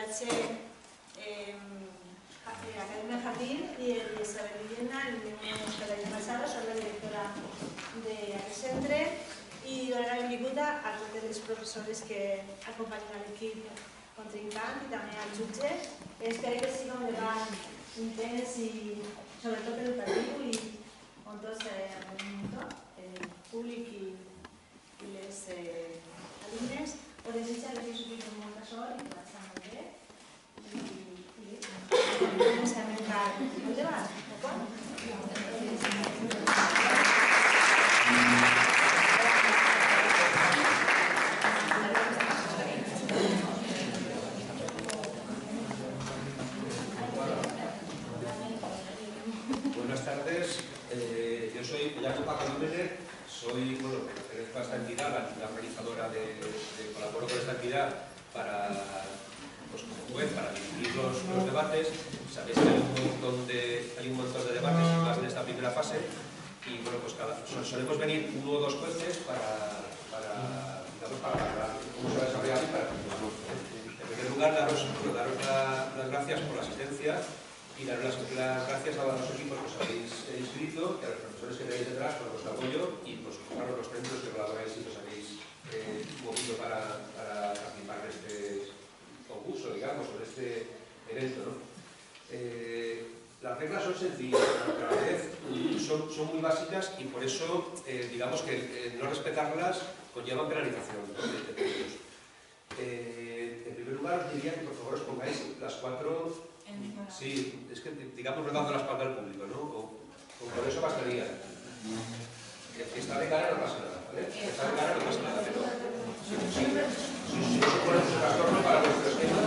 H. Academia Jardín y Isabel Villena, el año pasado, soy la directora de Alexandre y donar la benvinguda a tots els professors que acompanyen a l'equip contrincant i també al jutge. Espero que sigui un debat intens i sobretot educatiu i on tots el públic i les alumnes us desitja que us vagi amb molta sort i que vagi molt bé. Comencem el debat, d'acord? Buenas tardes, yo soy Paco Jiménez, soy, pertenezco a esta entidad, la entidad organizadora colaboro con esta entidad para, como juez, para dirigir los debates. Sabéis que hay un montón de debates más en esta primera fase y solemos venir uno o dos jueces para cómo se va a desarrollar y para continuar. En primer lugar, daros las gracias por la asistencia y daros las gracias a los equipos que os habéis inscrito, y a los profesores que tenéis detrás por vuestro apoyo y pues, claro, los técnicos que colaboráis y que os habéis movido para participar en este concurso, digamos, en este evento, ¿no? Las reglas son sencillas, pero a la vez son muy básicas y por eso, digamos que no respetarlas conlleva penalización, ¿no? En primer lugar, os diría que por favor os pongáis las cuatro. Sí, es que digamos no dando la espalda al público, ¿no? Con eso bastaría. El que está de cara no pasa nada, ¿vale? El que está de cara no pasa nada, pero si no se pone su trastorno para vuestro esquema.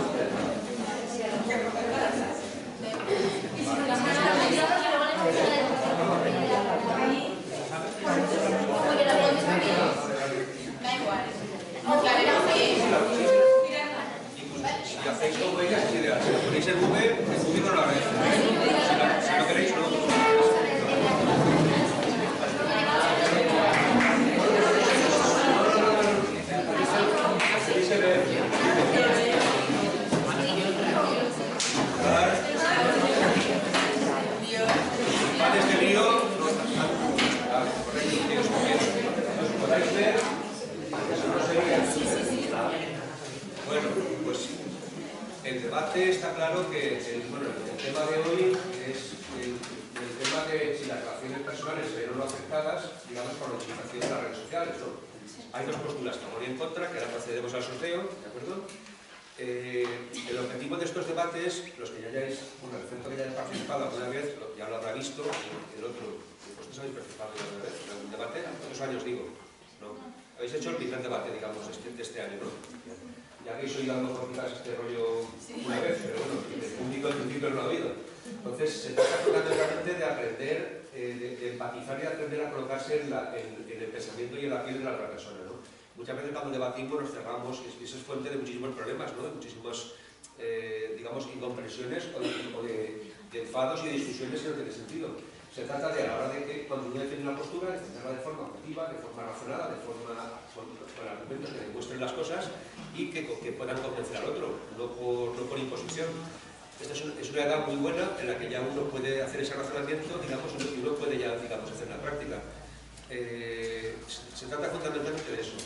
Si hacéis como ella, es ideal. Si lo ponéis en V, el público no lo agradece. Si no queréis, no. Vale, este lío no está mal. Vale, correcto, tíos, os podáis ver. Eso no sería. Bueno, pues el debate está claro que el tema de hoy es el tema de si las relaciones personales se ven o no afectadas, digamos, por la utilización de las redes sociales, ¿no? Hay dos posturas, a favor y en contra, que ahora procedemos al sorteo, ¿de acuerdo? El objetivo de estos debates, los que ya hayáis, el centro que ya haya participado alguna vez, ya lo habrá visto, el otro, vosotros habéis participado alguna vez en algún debate, ¿cuántos años digo? ¿No? Habéis hecho el primer debate, digamos, de este año, ¿no? Ya habéis oído a lo mejor quizás este rollo una vez, pero bueno, el público en principio no lo ha oído. Entonces, se trata fundamentalmente de aprender, de empatizar y de aprender a colocarse en el pensamiento y en la piel de la otra persona, ¿no? Muchas veces cuando debatimos nos cerramos y eso es fuente de muchísimos problemas, ¿no? De muchísimas, digamos, incomprensiones o de enfados y de discusiones que no tienen sentido. Se trata de, a la hora de que cuando uno defiende una postura, defenderla de forma objetiva, de forma razonada, con argumentos que demuestren las cosas y que puedan convencer al otro, no por imposición. Esta es una edad muy buena en la que ya uno puede hacer ese razonamiento, digamos, y uno puede ya, digamos, hacer la práctica. Se trata fundamentalmente de eso.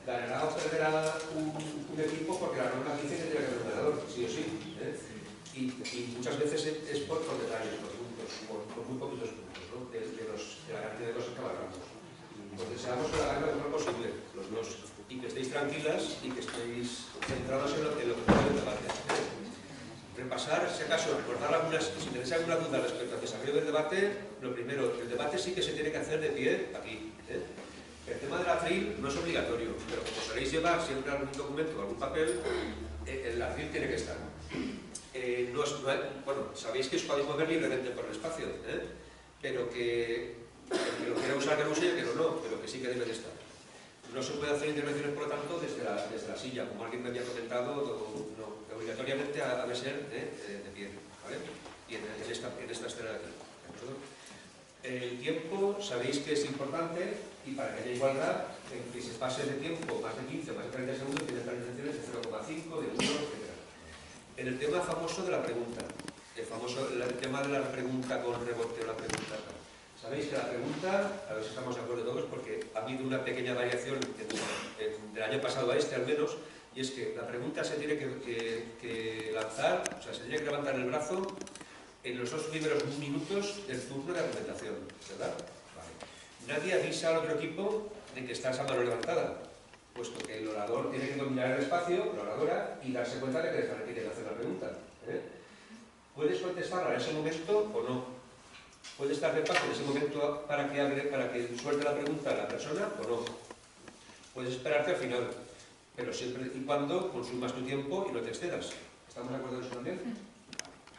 Ganará o perderá un equipo porque la norma dice que tiene que haber un ganador, sí o sí, ¿eh? Y muchas veces es por detalles, por muy poquitos puntos, ¿no? de la cantidad de cosas que valoramos. Pues deseamos que la hagan lo mejor posible, los dos, y que estéis tranquilas y que estéis centrados en lo que puede el debate. Repasar, si acaso, recordar algunas, si tenéis alguna duda respecto al desarrollo del debate, lo primero, el debate sí que se tiene que hacer de pie aquí. El tema del atril no es obligatorio, pero como soléis llevar siempre algún documento o algún papel, el atril tiene que estar. Bueno, sabéis que os podéis mover libremente por el espacio, pero que lo quiera usar que lo use y que no, pero que sí que debe de estar. No se puede hacer intervenciones, por lo tanto, desde la silla, como alguien me había comentado, no, obligatoriamente ha de ser de pie, ¿vale? Y en esta escena de aquí, ¿de acuerdo? El tiempo, sabéis que es importante y para que haya igualdad, que se pase de tiempo más de 15 o más de 30 segundos, tiene penalizaciones de 0,5, de 1, etc. En el tema famoso de la pregunta, el tema de la pregunta con rebote o la pregunta tal. Sabéis que la pregunta, a ver si estamos de acuerdo todos, porque ha habido una pequeña variación del año pasado a este al menos, y es que la pregunta se tiene que lanzar, o sea, se tiene que levantar el brazo en los 2 primeros minutos del turno de argumentación, ¿verdad? Vale. Nadie avisa al otro equipo de que está esa mano levantada, puesto que el orador tiene que dominar el espacio, la oradora, y darse cuenta de que tiene que hacer la pregunta. ¿Puedes contestarla en ese momento o no? ¿Puedes darle paso en ese momento para que suelte la pregunta a la persona o no? Puedes esperarte al final, pero siempre y cuando consumas tu tiempo y no te excedas. ¿Estamos de acuerdo en eso también?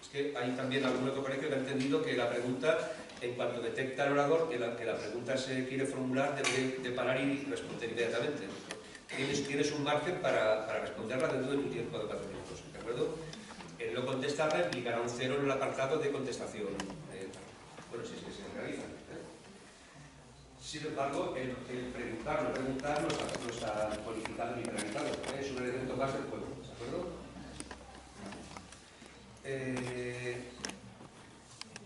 Es que hay también algún otro colegio que ha entendido que la pregunta, en cuanto detecta el orador que la pregunta se quiere formular, debe de parar y responder inmediatamente. Tienes un margen para responderla dentro de tu tiempo de 4 minutos, ¿de acuerdo? El no contestarla implicará un 0 en el apartado de contestación. Bueno, si es que se realiza. Sin embargo, el preguntar no está codificado ni penalizado. Es un elemento más del juego, ¿de acuerdo?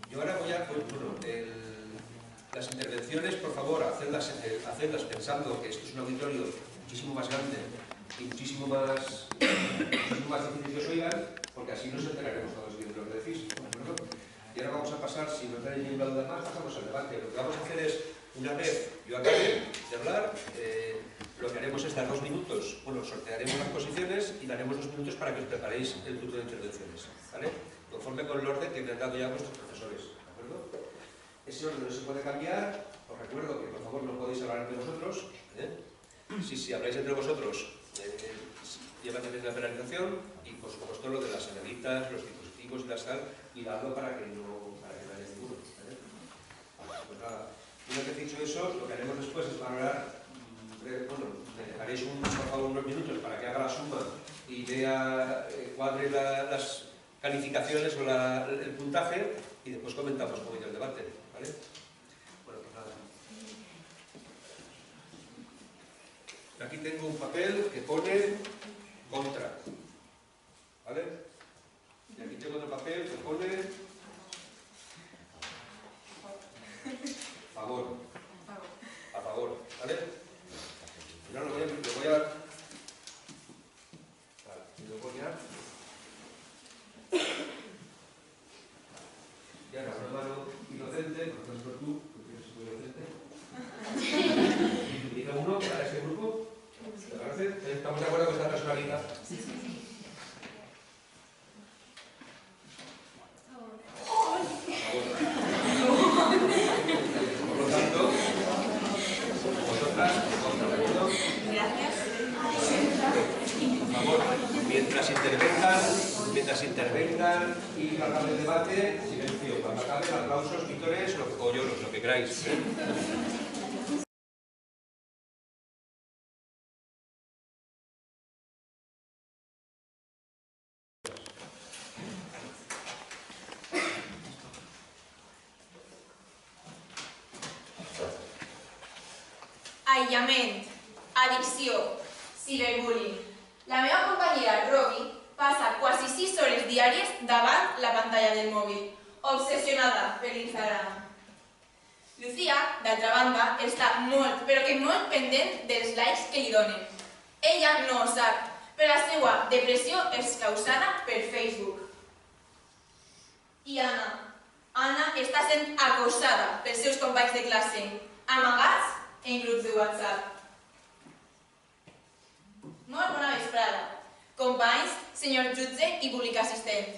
Yo ahora voy a... las intervenciones, por favor, hacedlas pensando que esto es un auditorio muchísimo más grande y muchísimo más difícil que os oigan, porque así nos enteraremos todos bien de lo que decís, ¿de acuerdo? Y ahora vamos a pasar, si no tenéis ninguna duda más, pasamos al debate. Lo que vamos a hacer es, una vez yo acabe de hablar, lo que haremos es dar 2 minutos, bueno, sortearemos las posiciones y daremos 2 minutos para que os preparéis el turno de intervenciones, ¿vale? Conforme con el orden que me han dado ya vuestros profesores, ¿de acuerdo? Ese orden no se puede cambiar, os recuerdo que por favor no podéis hablar entre vosotros, si habláis entre vosotros, llevad la penalización y por supuesto lo de las señalitas, los dispositivos y la sal, miradlo para que no haya ninguno. Pues nada, una vez dicho eso, lo que haremos después es valorar, bueno, me dejaréis por favor unos minutos para que haga la suma y vea, cuadre las calificaciones o el puntaje y después comentamos cómo irá el debate, ¿vale? Bueno, pues nada. Aquí tengo un papel que pone contra, ¿vale? Y aquí tengo otro papel que pone favor, a favor, ¿vale? Y ahora lo voy a y ahora una mano inocente, por ejemplo tú, que eres muy inocente, y dice uno para este grupo, ¿te parece? ¿Estamos de acuerdo con esta personalidad? Sí. Por lo tanto, vosotras, ¿de acuerdo? Gracias. Por favor, mientras intervengan y acabe el debate, silencio. Cuando acaben, aplausos, vítores o lloros, lo que queráis. Aïllament, addicció, ciberbullying. La meva companyera Robi passa quasi 6 hores diàries davant la pantalla del mòbil, obsessionada per l'Instagram. Lucía, d'altra banda, està molt, però que molt pendent dels likes que li donen. Ella no ho sap, però la seva depressió és causada per Facebook. I Anna està sent acosada pels seus companys de classe, amagats en grups de WhatsApp. Molt bona vesprada. Companys, senyor jutge i públic assistent.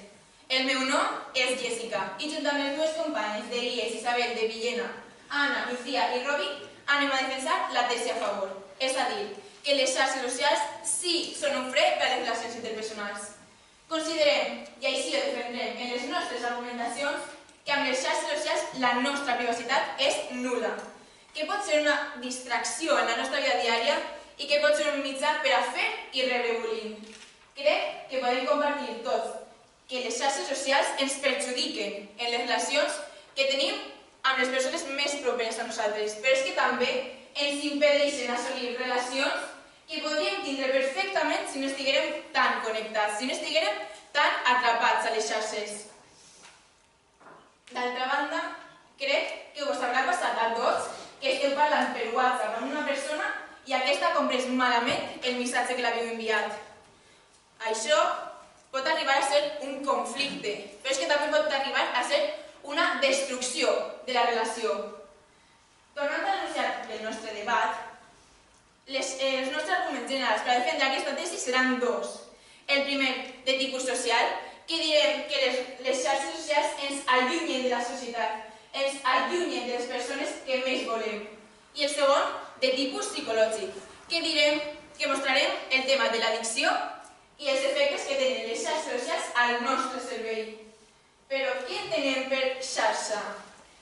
El meu nom és Jessica i junt amb les dues companyes d'Elies, Isabel, de Villena, Anna, Lucía i Robi anem a defensar la tesi a favor. És a dir, que les xarxes socials sí són un fre per a les relacions interpersonals. Considerem, i així ho defendrem en les nostres argumentacions, que amb les xarxes socials la nostra privacitat és nul·la, que pot ser una distracció en la nostra vida diària i que pot ser un mitjà per a fer i rebre bullying. Crec que podem compartir tots que les xarxes socials ens perjudiquen en les relacions que tenim amb les persones més properes a nosaltres, però és que també ens impedeixen assolir relacions que podríem tindre perfectament si no estiguérem tan connectats, si no estiguérem tan atrapats a les xarxes. D'altra banda, crec que us haurà passat a tots que esteu parlant per WhatsApp amb una persona i aquesta comprès malament el missatge que l'havíeu enviat. Això pot arribar a ser un conflicte, però és que també pot arribar a ser una destrucció de la relació. Tornant a l'enunciat del nostre debat, els nostres arguments generals per defendre aquesta tesi seran dos. El primer, de tipus social, que direm que les xarxes socials ens allunyen de la societat, ens allunyen de les persones que més volem. I el segon, de tipus psicològic, que direm que mostrarem el tema de l'addicció i els efectes que tenen les xarxes socials al nostre cervell. Però què entenem per xarxa?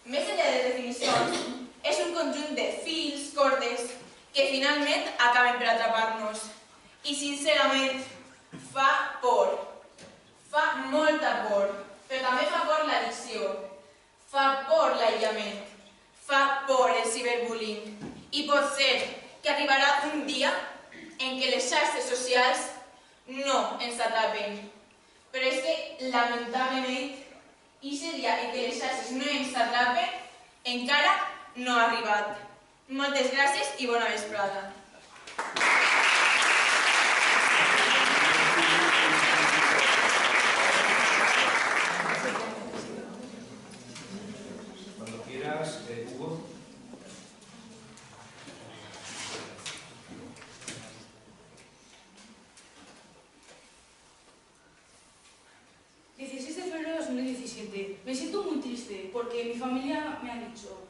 Més enllà de definicions, és un conjunt de fils, cordes, que finalment acaben per atrapar-nos. I sincerament, fa por. Fa molta por. Però també fa por l'addicció. Fa por l'aïllament. Fa por el ciberbullying. I pot ser que arribarà un dia en què les xarxes socials no ens atrapen. Però és que, lamentablement, aquest dia en què les xarxes no ens atrapen encara no ha arribat. Moltes gràcies i bona vesprada. Cuando quieras, Hugo. Me siento muy triste porque mi familia me ha dicho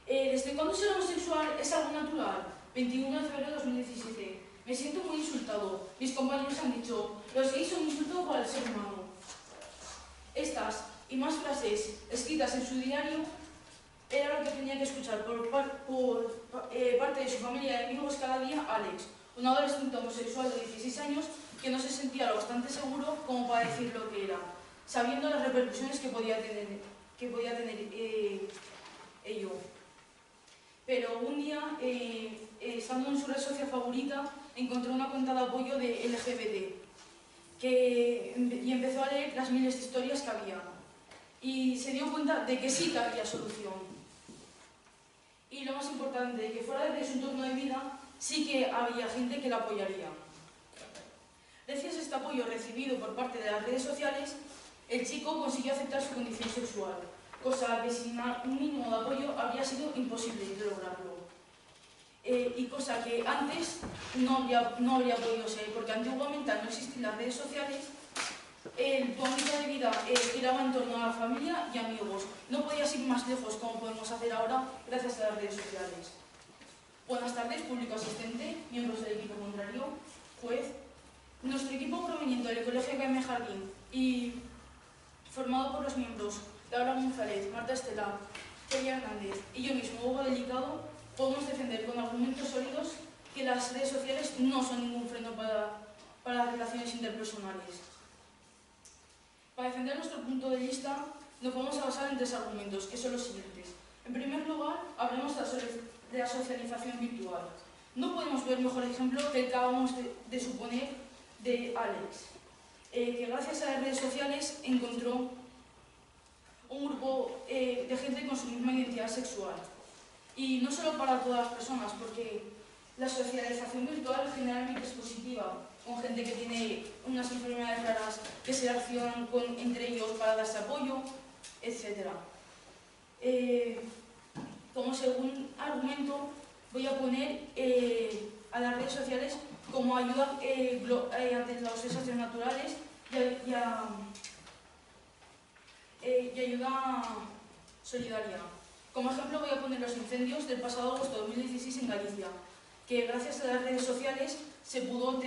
¿desde cuándo ser homosexual es algo natural? 21 de febrero de 2017. Me siento muy insultado. Mis compañeros han dicho los gays son un insulto para el ser humano. Estas y más frases escritas en su diario era lo que tenía que escuchar por parte de su familia y amigos cada día. Alex, un adolescente homosexual de 16 años que no se sentía lo bastante seguro como para decir lo que era, sabiendo las repercusiones que podía tener ello. Pero un día, estando en su red social favorita, encontró una cuenta de apoyo de LGBT y empezó a leer las miles de historias que había. Y se dio cuenta de que sí que había solución. Y lo más importante, de que fuera de su entorno de vida, sí que había gente que la apoyaría. Gracias a este apoyo recibido por parte de las redes sociales, el chico consiguió aceptar su condición sexual, cosa que sin un mínimo de apoyo habría sido imposible de lograrlo. Y cosa que antes no habría podido ser, porque antiguamente al no existir las redes sociales, tu ámbito de vida giraba en torno a la familia y amigos. No podías ir más lejos como podemos hacer ahora gracias a las redes sociales. Buenas tardes, público asistente, miembros del equipo contrario, juez. Nuestro equipo proveniente del Colegio Jaime Jardín y formado por los miembros Laura González, Marta Estela, Celia Hernández y yo mismo, Hugo Delicado, podemos defender con argumentos sólidos que las redes sociales no son ningún freno para las relaciones interpersonales. Para defender nuestro punto de vista, nos vamos a basar en tres argumentos, que son los siguientes. En primer lugar, hablemos de la socialización virtual. No podemos ver mejor ejemplo que el que acabamos de suponer de Alex, que gracias a las redes sociales encontró un grupo de gente con su misma identidad sexual. Y no solo para todas las personas, porque la socialización virtual generalmente es positiva, con gente que tiene unas enfermedades raras que se relacionan entre ellos para darse apoyo, etc. Como segundo argumento, voy a poner a las redes sociales como ayuda ante los desastres naturales y ayuda solidaria. Como ejemplo voy a poner los incendios del pasado agosto de 2016 en Galicia, que gracias a las redes sociales se pudo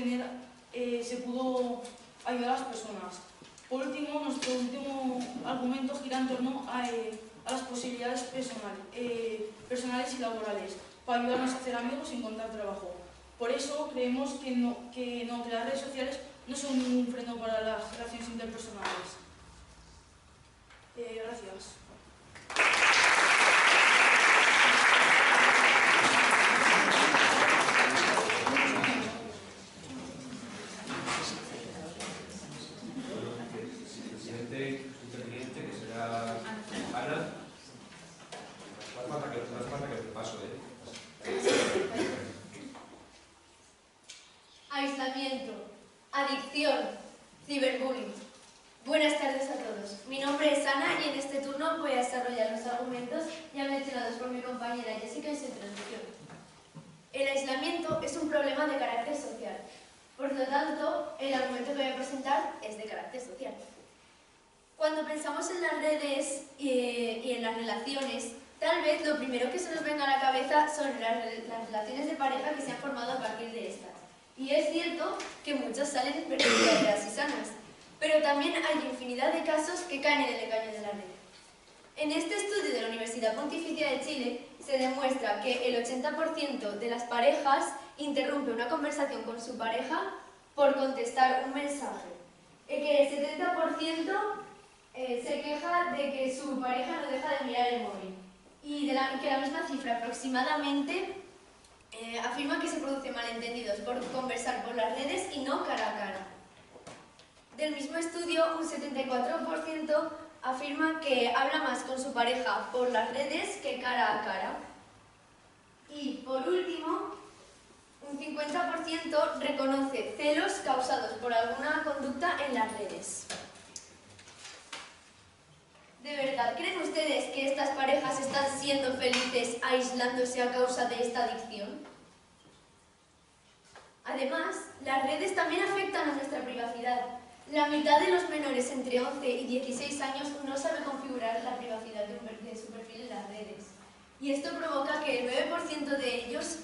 ayudar a las personas. Por último, nuestro último argumento gira en torno a las posibilidades personales y laborales, para ayudarnos a hacer amigos y encontrar trabajo. Por eso creemos que las redes sociales no son ningún freno para las relaciones interpersonales. Gracias. Ana y en este turno voy a desarrollar los argumentos ya mencionados por mi compañera Jessica en su introducción. El aislamiento es un problema de carácter social. Por lo tanto, el argumento que voy a presentar es de carácter social. Cuando pensamos en las redes y en las relaciones, tal vez lo primero que se nos venga a la cabeza son las relaciones de pareja que se han formado a partir de estas. Y es cierto que muchas salen verdaderas y sanas, pero también hay infinidad de casos que caen en el engaño de la red. En este estudio de la Universidad Pontificia de Chile se demuestra que el 80% de las parejas interrumpe una conversación con su pareja por contestar un mensaje, que el 70% se queja de que su pareja no deja de mirar el móvil y que la misma cifra aproximadamente afirma que se producen malentendidos por conversar por las redes y no cara a cara. Del mismo estudio, un 74% afirma que habla más con su pareja por las redes que cara a cara. Y por último, un 50% reconoce celos causados por alguna conducta en las redes. ¿De verdad creen ustedes que estas parejas están siendo felices aislándose a causa de esta adicción? Además, las redes también afectan a nuestra privacidad. La mitad de los menores entre 11 y 16 años no sabe configurar la privacidad de su perfil en las redes. Y esto provoca que el 9% de ellos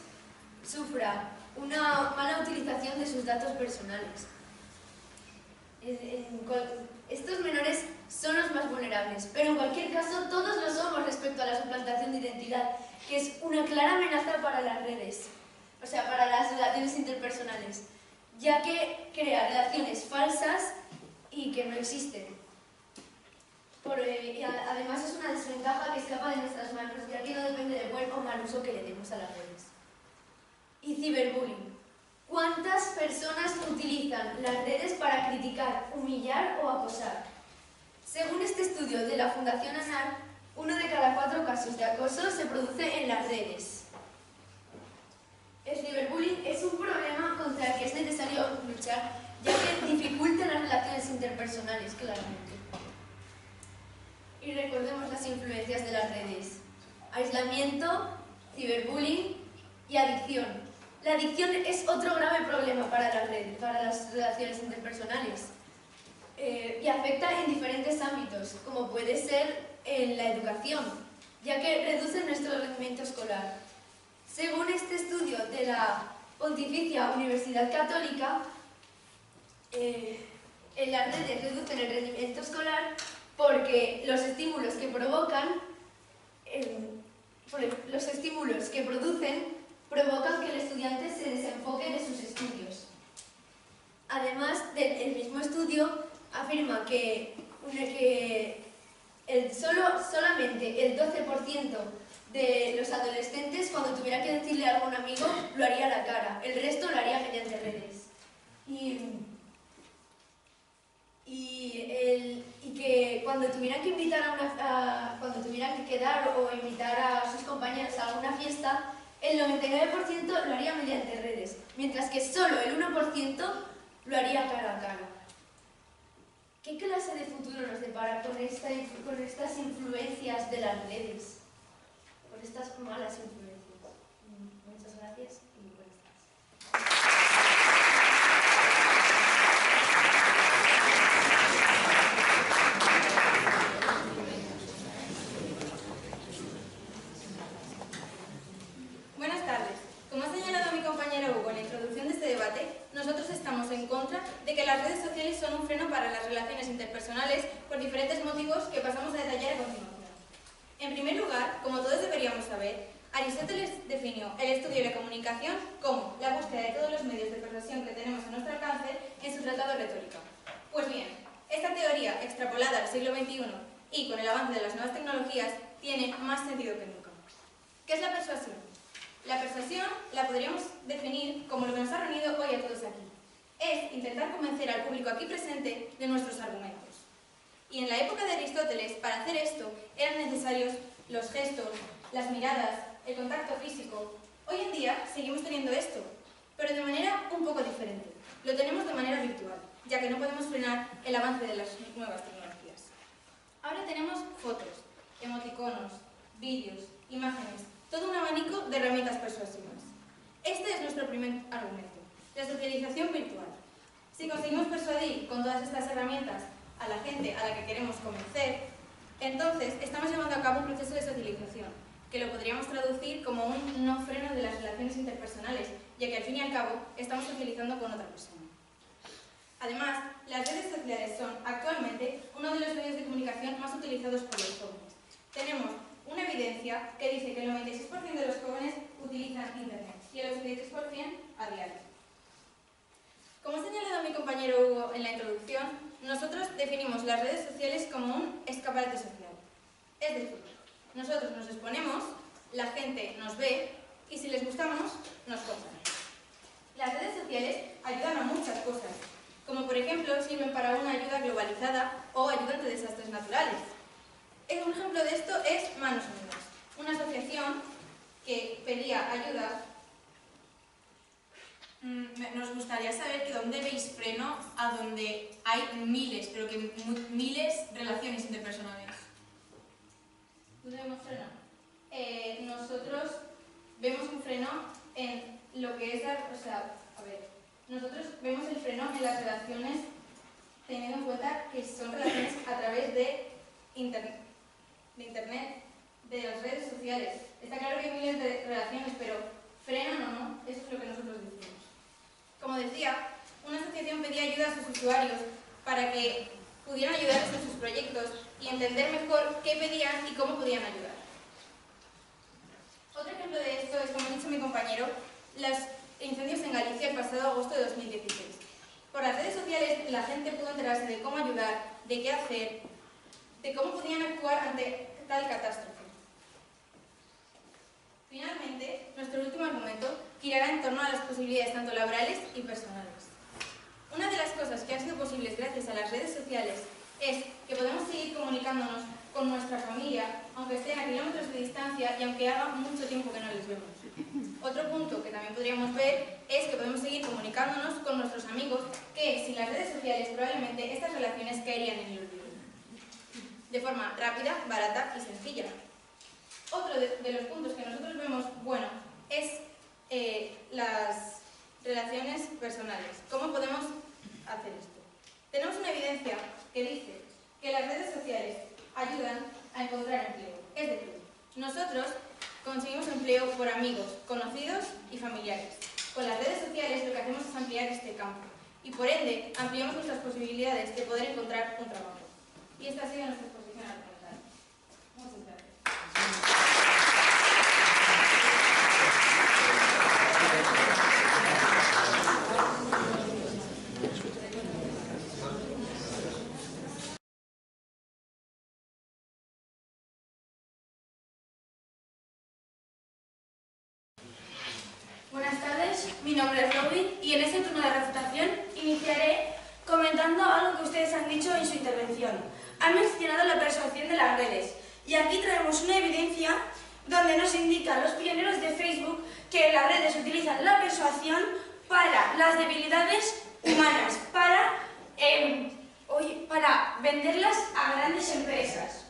sufra una mala utilización de sus datos personales. Estos menores son los más vulnerables, pero en cualquier caso todos lo somos respecto a la suplantación de identidad, que es una clara amenaza para las redes, o sea, para las relaciones interpersonales, ya que crea relaciones falsas y que no existen. Y además es una desventaja que escapa de nuestras manos, ya que no depende del buen o mal uso que le demos a las redes. Y ciberbullying. ¿Cuántas personas utilizan las redes para criticar, humillar o acosar? Según este estudio de la Fundación ANAR, 1 de cada 4 casos de acoso se produce en las redes. El ciberbullying es un problema contra el que es necesario luchar, ya que dificulta las relaciones interpersonales, claramente. Y recordemos las influencias de las redes: aislamiento, ciberbullying y adicción. La adicción es otro grave problema para las redes, para las relaciones interpersonales, y afecta en diferentes ámbitos, como puede ser en la educación, ya que reduce nuestro rendimiento escolar. Según este estudio de la Pontificia Universidad Católica, en las redes reducen el rendimiento escolar porque los estímulos que producen provocan que el estudiante se desenfoque de sus estudios. Además, el mismo estudio afirma que solamente el 12% de los adolescentes, cuando tuviera que decirle algo a un amigo, lo haría a la cara. El resto lo haría mediante redes. Y que cuando tuvieran que cuando tuvieran que quedar o invitar a sus compañeros a alguna fiesta, el 99% lo haría mediante redes, mientras que solo el 1% lo haría cara a cara. ¿Qué clase de futuro nos depara con estas influencias de las redes? Con estas malas influencias. Muchas gracias y buenas tardes. Buenas tardes. Como ha señalado mi compañero Hugo en la introducción de este debate, nosotros estamos en contra de que las redes sociales son un freno para las relaciones interpersonales por diferentes motivos que pasamos a detallar a continuación. En primer lugar, como todos deberíamos saber, Aristóteles definió el estudio de la comunicación como la búsqueda de todos los medios de persuasión que tenemos a nuestro alcance en su tratado Retórica. Pues bien, esta teoría, extrapolada al siglo XXI y con el avance de las nuevas tecnologías, tiene más sentido que nunca. ¿Qué es la persuasión? La persuasión la podríamos definir como lo que nos ha reunido hoy a todos aquí. Es intentar convencer al público aquí presente de nuestros argumentos. Y en la época de Aristóteles, para hacer esto, eran necesarios los gestos, las miradas, el contacto físico. Hoy en día seguimos teniendo esto, pero de manera un poco diferente. Lo tenemos de manera virtual, ya que no podemos frenar el avance de las nuevas tecnologías. Ahora tenemos fotos, emoticonos, vídeos, imágenes, todo un abanico de herramientas persuasivas. Este es nuestro primer argumento, la socialización virtual. Si conseguimos persuadir con todas estas herramientas a la gente a la que queremos convencer, entonces estamos llevando a cabo un proceso de socialización, que lo podríamos traducir como un no freno de las relaciones interpersonales, ya que al fin y al cabo estamos socializando con otra persona. Además, las redes sociales son actualmente uno de los medios de comunicación más utilizados por los jóvenes. Tenemos una evidencia que dice que el 96% de los jóvenes utilizan Internet y el 83% a diario. Como ha señalado mi compañero Hugo en la introducción, nosotros definimos las redes sociales como un escaparate social. Es decir, nosotros nos exponemos, la gente nos ve y si les gustamos, nos compran. Las redes sociales ayudan a muchas cosas, como por ejemplo sirven para una ayuda globalizada o ayuda ante desastres naturales. Un ejemplo de esto es Manos Unidas, una asociación que pedía ayuda. Nos gustaría saber que dónde veis freno a donde hay miles, pero que miles de relaciones interpersonales. ¿Dónde vemos freno? Nosotros vemos un freno en lo que es nosotros vemos el freno en las relaciones teniendo en cuenta que son relaciones a través de Internet, de las redes sociales. Está claro que hay miles de relaciones, pero frenan o no, eso es lo que nosotros decimos. Como decía, una asociación pedía ayuda a sus usuarios para que pudieran ayudarles en sus proyectos y entender mejor qué pedían y cómo podían ayudar. Otro ejemplo de esto es, como ha dicho mi compañero, los incendios en Galicia el pasado agosto de 2016. Por las redes sociales la gente pudo enterarse de cómo ayudar, de qué hacer, de cómo podían actuar ante tal catástrofe. Finalmente, nuestro último argumento girará en torno a las posibilidades tanto laborales y personales. Una de las cosas que han sido posibles gracias a las redes sociales es que podemos seguir comunicándonos con nuestra familia, aunque estén a kilómetros de distancia y aunque haga mucho tiempo que no les vemos. Otro punto que también podríamos ver es que podemos seguir comunicándonos con nuestros amigos, que sin las redes sociales probablemente estas relaciones caerían en el olvido. De forma rápida, barata y sencilla. Otro de los puntos que nosotros vemos, bueno, es las relaciones personales. ¿Cómo podemos hacer esto? Tenemos una evidencia que dice que las redes sociales ayudan a encontrar empleo. Es decir, nosotros conseguimos empleo por amigos, conocidos y familiares. Con las redes sociales lo que hacemos es ampliar este campo y por ende ampliamos nuestras posibilidades de poder encontrar un trabajo. Y esta ha sido nuestra exposición al comenzar. Muchas gracias. Buenas tardes, mi nombre es Robin y en este turno de refutación iniciaré comentando algo que ustedes han dicho en su intervención. Han mencionado la persuasión de las redes y aquí traemos una evidencia donde nos indican los pioneros de Facebook que las redes utilizan la persuasión para las debilidades humanas, para venderlas a grandes empresas.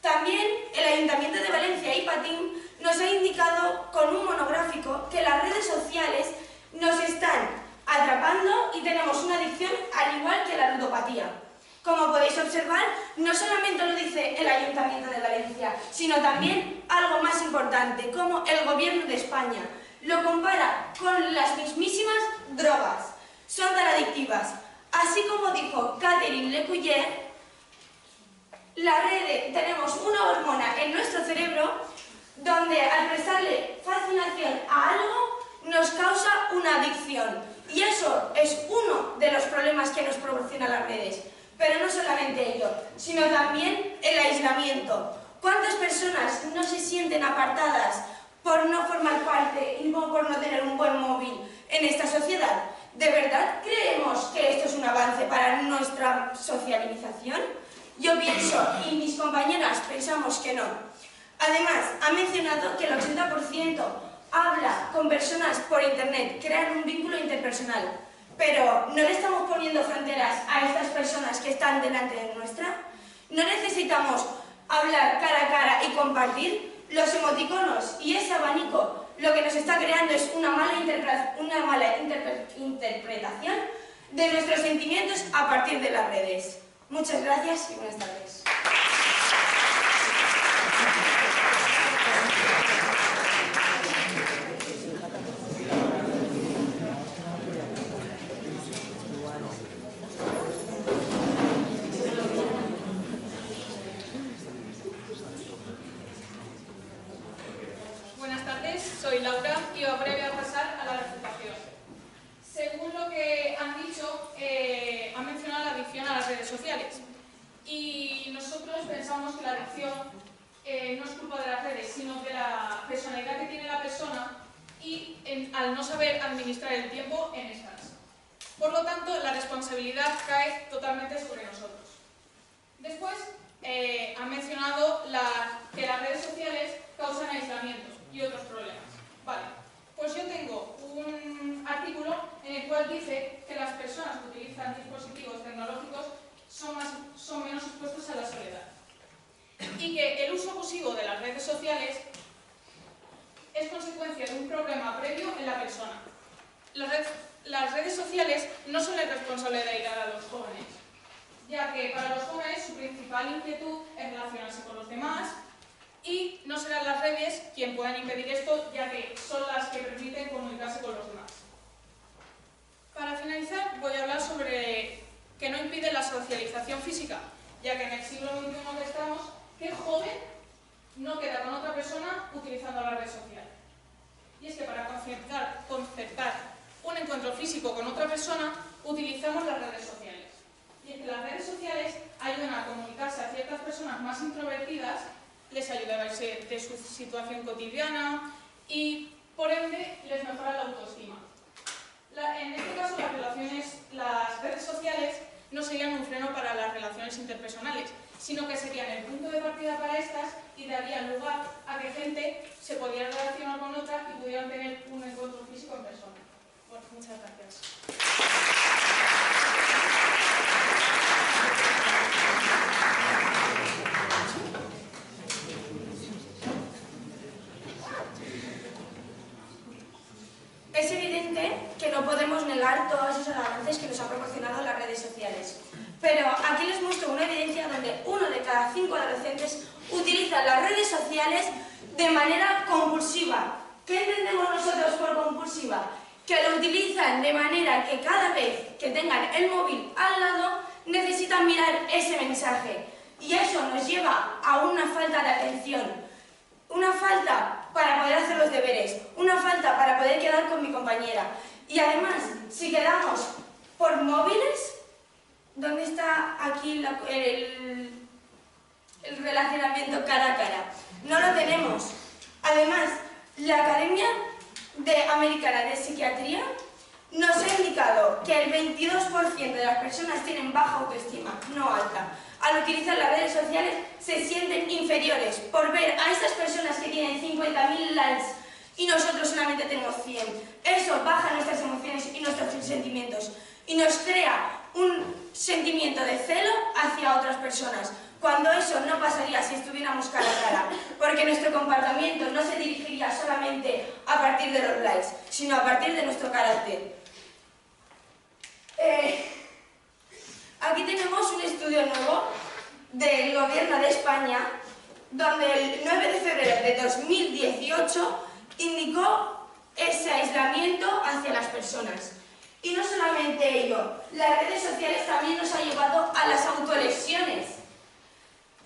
También el Ayuntamiento de Valencia y Patín nos ha indicado con un monográfico que las redes sociales nos están atrapando y tenemos una adicción al igual que la ludopatía. Como podéis observar, no solamente lo dice el Ayuntamiento de Valencia, sino también algo más importante, como el Gobierno de España. Lo compara con las mismísimas drogas. Son tan adictivas. Así como dijo Catherine Lecuyer, tenemos una hormona en nuestro cerebro donde al prestarle fascinación a algo nos causa una adicción. Y eso es uno de los problemas que nos proporcionan las redes. Pero no solamente ello, sino también el aislamiento. ¿Cuántas personas no se sienten apartadas por no formar parte y por no tener un buen móvil en esta sociedad? ¿De verdad creemos que esto es un avance para nuestra socialización? Yo pienso, y mis compañeras pensamos que no. Además, ha mencionado que el 80% habla con personas por internet, crear un vínculo interpersonal. Pero ¿no le estamos poniendo fronteras a estas personas que están delante de nuestra? No necesitamos hablar cara a cara y compartir. Los emoticonos y ese abanico lo que nos está creando es una mala interpretación de nuestros sentimientos a partir de las redes. Muchas gracias y buenas tardes. Buenas tardes, soy Laura y ahora voy a pasar a la refutación. Según lo que han dicho, han mencionado la adicción a las redes sociales. Y nosotros pensamos que la adicción no es culpa de las redes, sino de la personalidad que tiene la persona y al no saber administrar el tiempo en estas. Por lo tanto, la responsabilidad cae totalmente sobre nosotros. Después, han mencionado que las redes sociales causan aislamiento y otros problemas. Vale, pues yo tengo un artículo en el cual dice que las personas que utilizan dispositivos tecnológicos son menos expuestos a la soledad y que el uso abusivo de las redes sociales es consecuencia de un problema previo en la persona. Las redes sociales no son la responsabilidad de los jóvenes, ya que para los jóvenes su principal inquietud es relacionarse con los demás y no serán las redes quien puedan impedir esto, ya que son las que permiten comunicarse con los demás. Para finalizar, voy a hablar sobre que no impide la socialización física, ya que en el siglo XXI que estamos, ¿qué joven no queda con otra persona utilizando la red social? Y es que para concertar un encuentro físico con otra persona, utilizamos las redes sociales. Y es que las redes sociales ayudan a comunicarse a ciertas personas más introvertidas, les ayuda a verse de su situación cotidiana y, por ende, les mejora la autoestima. En este caso, las redes sociales no serían un freno para las relaciones interpersonales, sino que serían el punto de partida para estas y darían lugar a que gente se pudiera relacionar con otra y pudieran tener un encuentro físico en persona. Bueno, muchas gracias. Es evidente que no podemos negar todos esos avances que nos han proporcionado las redes sociales. Pero aquí les muestro una evidencia donde 1 de cada 5 adolescentes utiliza las redes sociales de manera compulsiva. ¿Qué entendemos nosotros por compulsiva? Que lo utilizan de manera que cada vez que tengan el móvil al lado necesitan mirar ese mensaje. Y eso nos lleva a una falta de atención, una falta para poder hacer los deberes, una falta para poder quedar con mi compañera. Y además, si quedamos por móviles, ¿dónde está aquí el relacionamiento cara a cara? No lo tenemos. Además, la Academia Americana de Psiquiatría nos ha indicado que el 22% de las personas tienen baja autoestima, no alta. Al utilizar las redes sociales se sienten inferiores por ver a estas personas que tienen 50.000 likes y nosotros solamente tenemos 100. Eso baja nuestras emociones y nuestros sentimientos y nos crea un sentimiento de celo hacia otras personas, cuando eso no pasaría si estuviéramos cara a cara, porque nuestro comportamiento no se dirigiría solamente a partir de los likes, sino a partir de nuestro carácter. Aquí tenemos un estudio nuevo del Gobierno de España, donde el 9 de febrero de 2018 indicó ese aislamiento hacia las personas. Y no solamente ello, las redes sociales también nos han llevado a las autolesiones.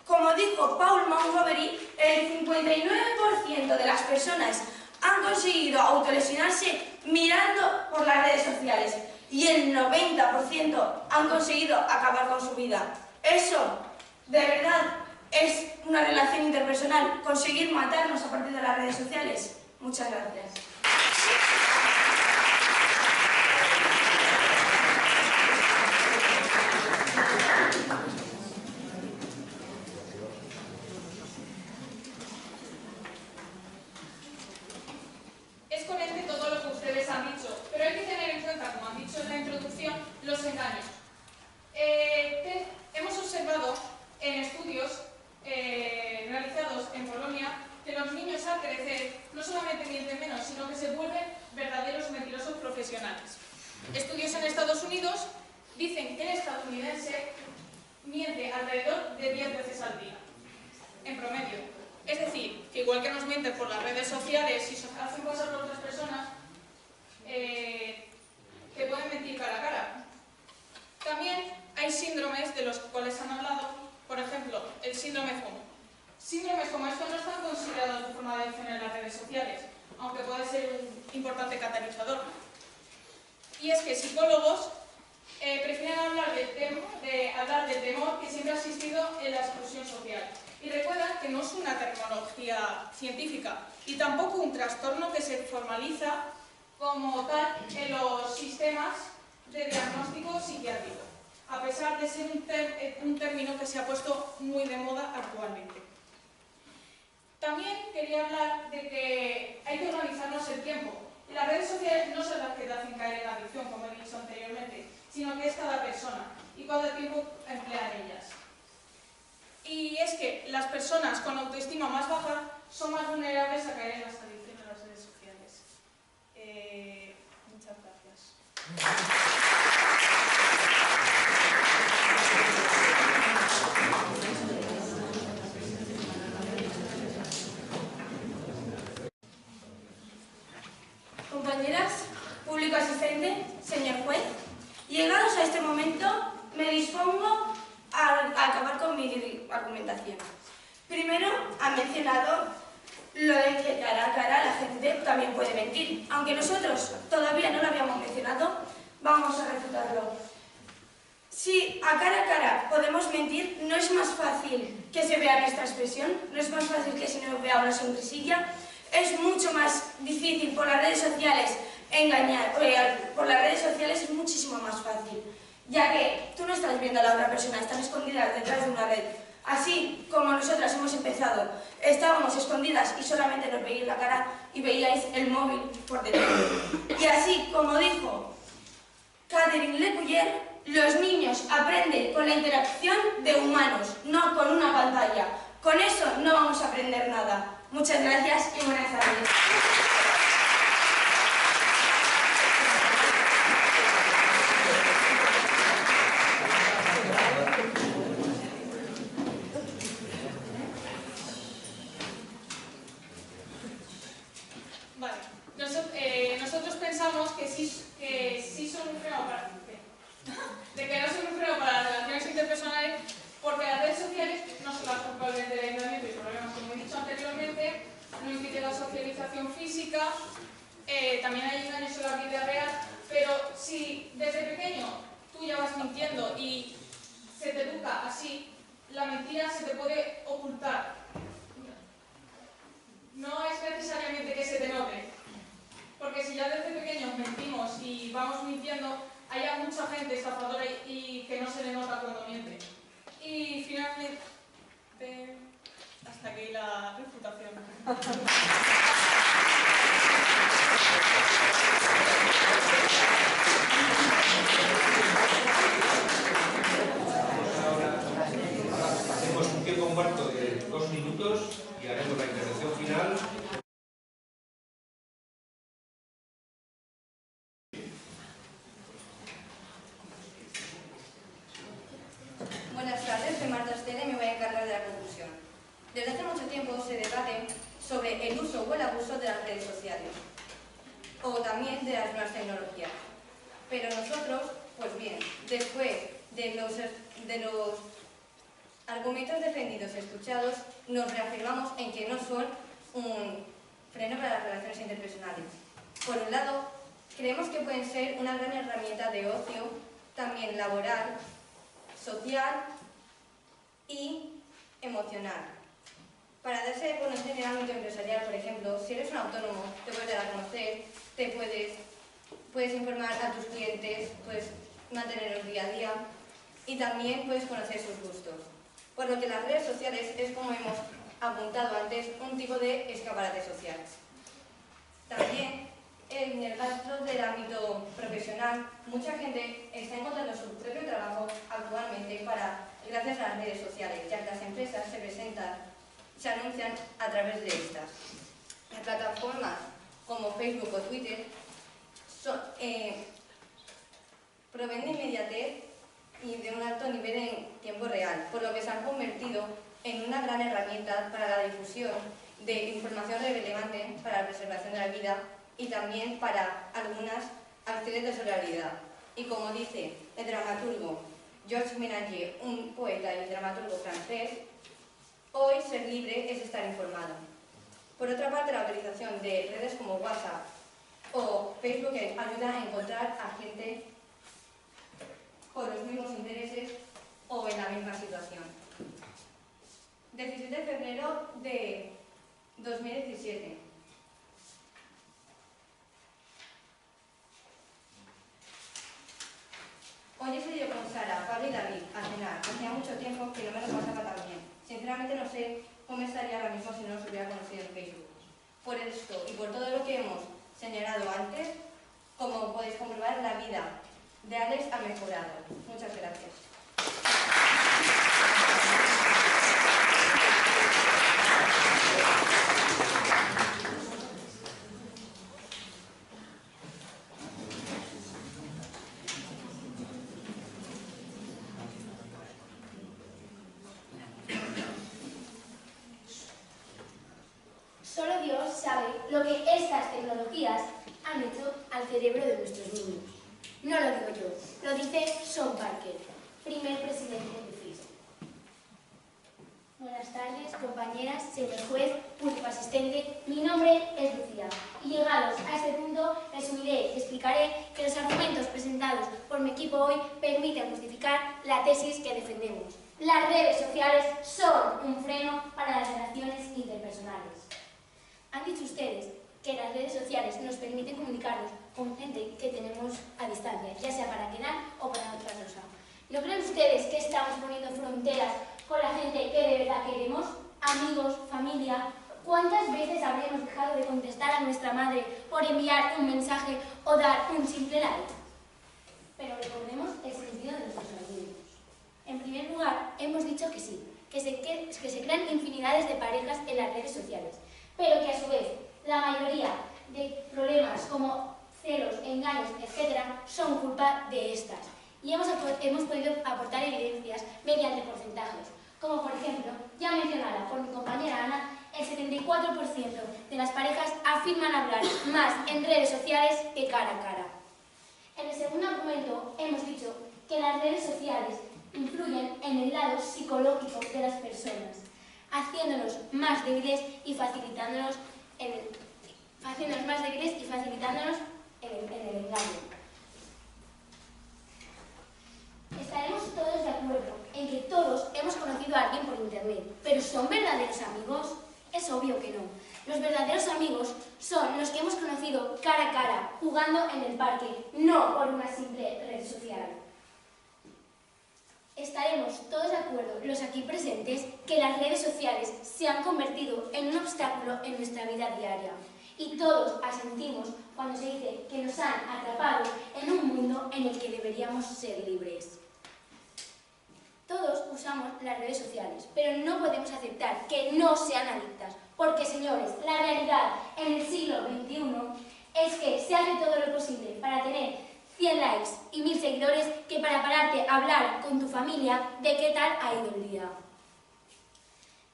Como dijo Paul Montgomery, el 59% de las personas han conseguido autolesionarse mirando por las redes sociales y el 90% han conseguido acabar con su vida. Eso, de verdad, es una relación interpersonal, conseguir matarnos a partir de las redes sociales. Muchas gracias. Es coherente todo lo que ustedes han dicho, pero hay que tener en cuenta, como han dicho en la introducción, los engaños. Hemos observado en estudios profesionales. Estudios en Estados Unidos dicen que el estadounidense miente alrededor de 10 veces al día, en promedio. Es decir, que igual que nos mienten por las redes sociales y hacen cosas por otras personas, te pueden mentir cara a cara. También hay síndromes de los cuales han hablado, por ejemplo, el síndrome FOMO. Síndromes como estos no están considerados de forma de adicción en las redes sociales, aunque puede ser un importante catalizador. Y es que psicólogos prefieren hablar del temor que siempre ha existido en la exclusión social. Y recuerdan que no es una terminología científica y tampoco un trastorno que se formaliza como tal en los sistemas de diagnóstico psiquiátrico, a pesar de ser un término que se ha puesto muy de moda actualmente. También quería hablar de que hay que organizarnos el tiempo. Las redes sociales no son las que te hacen caer en la adicción, como he dicho anteriormente, sino que es cada persona y cuánto tiempo emplea en ellas. Y es que las personas con autoestima más baja son más vulnerables a caer en las adicciones a las redes sociales. Muchas gracias. Compañeras, público asistente, señor juez, llegados a este momento me dispongo a acabar con mi argumentación. Primero, ha mencionado lo de que cara a cara la gente también puede mentir. Aunque nosotros todavía no lo habíamos mencionado, vamos a refutarlo. Si a cara podemos mentir, no es más fácil que se vea nuestra expresión, no es más fácil que se nos vea una sonrisilla. Es mucho más difícil por las redes sociales engañar, por las redes sociales es muchísimo más fácil, ya que tú no estás viendo a la otra persona, están escondidas detrás de una red. Así como nosotras hemos empezado, estábamos escondidas y solamente nos veíais la cara y veíais el móvil por detrás. Y así como dijo Catherine Lecuyer, los niños aprenden con la interacción de humanos, no con una pantalla. Con eso no vamos a aprender nada. Muchas gracias y buenas tardes. Vale, nosotros pensamos que sí son un freno para... de que no son un freno para las relaciones interpersonales, porque las redes sociales no son las culpables del aislamiento y problemas, como he dicho anteriormente, no impide la socialización física, también hay engaños en la vida real, pero si desde pequeño tú ya vas mintiendo y se te educa así, la mentira se te puede ocultar. No es necesariamente que se te note, porque si ya desde pequeños mentimos y vamos mintiendo, hay mucha gente estafadora y que no se le nota cuando miente. Y finalmente, hasta aquí la refutación. Hacemos un tiempo muerto de 2 minutos y haremos la intervención final. Buenas tardes, soy Marta Estela y me voy a encargar de la conclusión. Desde hace mucho tiempo se debate sobre el uso o el abuso de las redes sociales, o también de las nuevas tecnologías. Pero nosotros, pues bien, después de los argumentos defendidos y escuchados, nos reafirmamos en que no son un freno para las relaciones interpersonales. Por un lado, creemos que pueden ser una gran herramienta de ocio, también laboral, social y emocional. Para darse a conocer en el ámbito empresarial, por ejemplo, si eres un autónomo, te puedes dar a conocer, puedes informar a tus clientes, puedes mantenerlos día a día y también puedes conocer sus gustos. Por lo que las redes sociales es, como hemos apuntado antes, un tipo de escaparate social. También, en el caso del ámbito profesional, mucha gente está encontrando su propio trabajo actualmente gracias a las redes sociales, ya que las empresas se anuncian a través de estas. Las plataformas como Facebook o Twitter proveen de inmediatez y de un alto nivel en tiempo real, por lo que se han convertido en una gran herramienta para la difusión de información relevante para la preservación de la vida y también para algunas acciones de solidaridad. Y como dice el dramaturgo Georges Ménager, un poeta y dramaturgo francés, hoy ser libre es estar informado. Por otra parte, la utilización de redes como WhatsApp o Facebook ayuda a encontrar a gente con los mismos intereses o en la misma situación. 17 de febrero de 2017. Hoy he salido con Sara, Pablo y David a cenar. Hacía mucho tiempo que no me lo pasaba tan bien. Sinceramente no sé cómo estaría ahora mismo si no los hubiera conocido en Facebook. Por esto y por todo lo que hemos señalado antes, como podéis comprobar, la vida de Alex ha mejorado. Muchas gracias. Solo Dios sabe lo que estas tecnologías han hecho al cerebro de nuestros niños. No lo digo yo, lo dice Sean Parker, primer presidente de Facebook. Buenas tardes, compañeras, señor juez, público asistente. Mi nombre es Lucía y llegados a este punto resumiré y explicaré que los argumentos presentados por mi equipo hoy permiten justificar la tesis que defendemos. Las redes sociales son un freno para las relaciones interpersonales. Han dicho ustedes que las redes sociales nos permiten comunicarnos con gente que tenemos a distancia, ya sea para quedar o para otra cosa. ¿No creen ustedes que estamos poniendo fronteras con la gente que de verdad queremos? Amigos, familia. ¿Cuántas veces habremos dejado de contestar a nuestra madre por enviar un mensaje o dar un simple like? Pero recordemos el sentido de nuestros argumentos. En primer lugar, hemos dicho que sí, que se crean infinidades de parejas en las redes sociales, pero que a su vez la mayoría de problemas como celos, engaños, etc. son culpa de estas. Y hemos podido aportar evidencias mediante porcentajes, como por ejemplo, ya mencionada por mi compañera Ana, el 74% de las parejas afirman hablar más en redes sociales que cara a cara. En el segundo argumento hemos dicho que las redes sociales influyen en el lado psicológico de las personas, haciéndonos más débiles y facilitándonos el engaño. Estaremos todos de acuerdo en que todos hemos conocido a alguien por internet, pero ¿son verdaderos amigos? Es obvio que no. Los verdaderos amigos son los que hemos conocido cara a cara, jugando en el parque, no por una simple red social. Estaremos todos de acuerdo, los aquí presentes, que las redes sociales se han convertido en un obstáculo en nuestra vida diaria. Y todos asentimos cuando se dice que nos han atrapado en un mundo en el que deberíamos ser libres. Todos usamos las redes sociales, pero no podemos aceptar que no sean adictas, porque, señores, la realidad en el siglo XXI es que se hace todo lo posible para tener 100 likes y 1000 seguidores que para pararte a hablar con tu familia de qué tal ha ido el día.